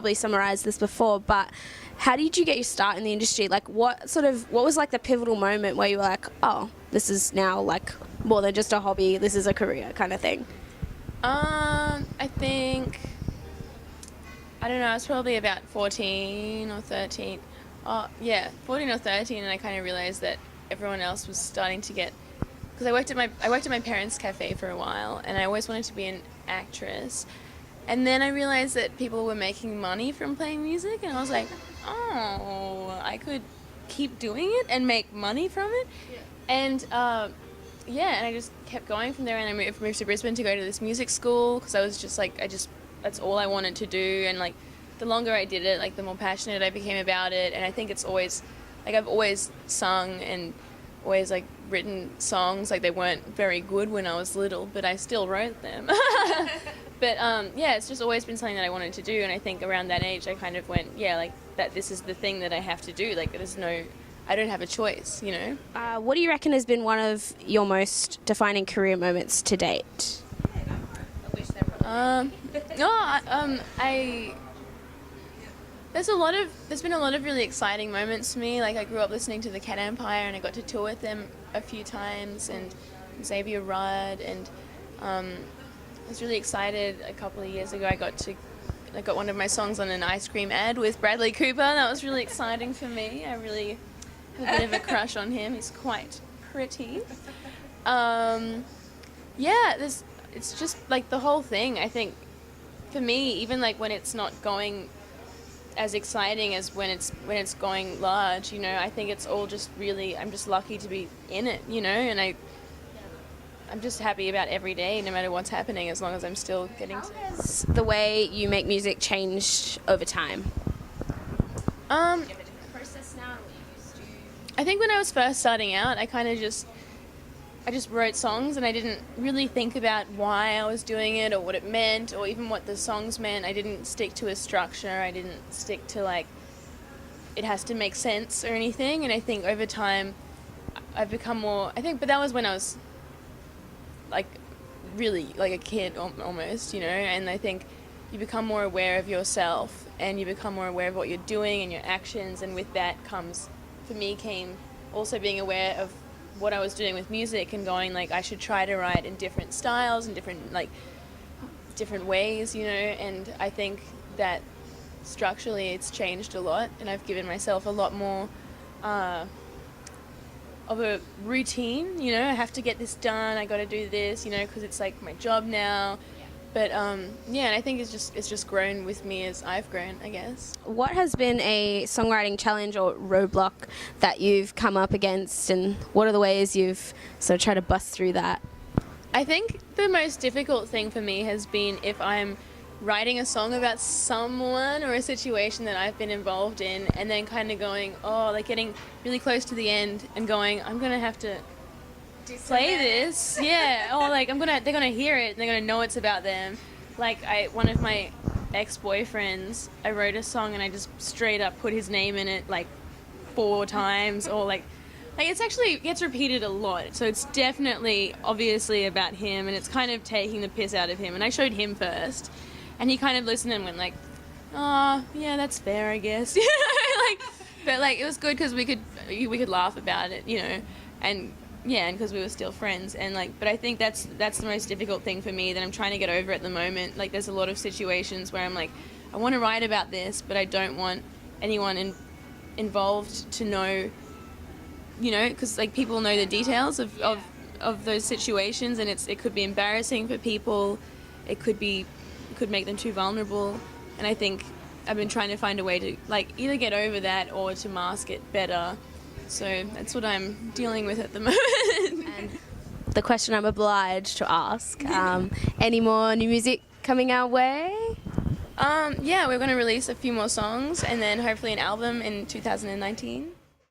probably summarized this before, but how did you get your start in the industry? Like, what was like the pivotal moment where you were like, oh, this is now like more than just a hobby, this is a career kind of thing? I think, I don't know, I was probably about 14 or 13. Oh, yeah, 14 or 13, and I kind of realized that everyone else was starting to get, because I worked at my parents' cafe for a while, and I always wanted to be an actress. And then I realized that people were making money from playing music, and I was like, oh, I could keep doing it and make money from it. Yeah. And and I just kept going from there, and I moved to Brisbane to go to this music school, because I was just like, that's all I wanted to do, and like the longer I did it, like the more passionate I became about it. And I think it's always, like, I've always sung and always like written songs. Like, they weren't very good when I was little, but I still wrote them. But it's just always been something that I wanted to do, and I think around that age I kind of went, like, that this is the thing that I have to do. Like, I don't have a choice, you know. What do you reckon has been one of your most defining career moments to date? There's been a lot of really exciting moments for me. Like, I grew up listening to the Cat Empire, and I got to tour with them a few times, and Xavier Rudd, and I was really excited a couple of years ago. I got one of my songs on an ice cream ad with Bradley Cooper. That was really exciting for me. I really have a bit of a crush on him. He's quite pretty. It's just like the whole thing. I think for me, even like when it's not going as exciting as when it's going large, you know, I think it's all just really, I'm just lucky to be in it, you know, and I'm just happy about every day, no matter what's happening, as long as I'm still getting to. How has the way you make music changed over time? Do you have a different process now than what you used to? I think when I was first starting out, I just wrote songs, and I didn't really think about why I was doing it or what it meant or even what the songs meant. I didn't stick to a structure. I didn't stick to, like, it has to make sense or anything. And I think over time I've become more, but that was when I was like really like a kid almost, you know, and I think you become more aware of yourself, and you become more aware of what you're doing and your actions, and with that came also being aware of what I was doing with music and going, like, I should try to write in different styles and different ways, you know. And I think that structurally it's changed a lot, and I've given myself a lot more of a routine, you know. I have to get this done, I got to do this, you know, because it's like my job now. But and I think it's just grown with me as I've grown, I guess. What has been a songwriting challenge or roadblock that you've come up against, and what are the ways you've sort of tried to bust through that? I think the most difficult thing for me has been if I'm writing a song about someone or a situation that I've been involved in, and then kind of going, like getting really close to the end and going, I'm going to have to play this, or like they're gonna hear it and they're gonna know it's about them. Like, one of my ex-boyfriends, I wrote a song and I just straight up put his name in it like 4 times, or like it's actually gets repeated a lot, so it's definitely obviously about him, and it's kind of taking the piss out of him. And I showed him first, and he kind of listened and went like, oh yeah, that's fair, I guess. But like it was good because we could laugh about it, you know, and because we were still friends. And like, but I think that's the most difficult thing for me that I'm trying to get over at the moment. Like, there's a lot of situations where I'm like, I want to write about this, but I don't want anyone involved to know, you know, because like people know the details of those situations, and it could be embarrassing for people. It could make them too vulnerable. And I think I've been trying to find a way to like either get over that or to mask it better. So that's what I'm dealing with at the moment. And the question I'm obliged to ask, any more new music coming our way? We're going to release a few more songs, and then hopefully an album in 2019.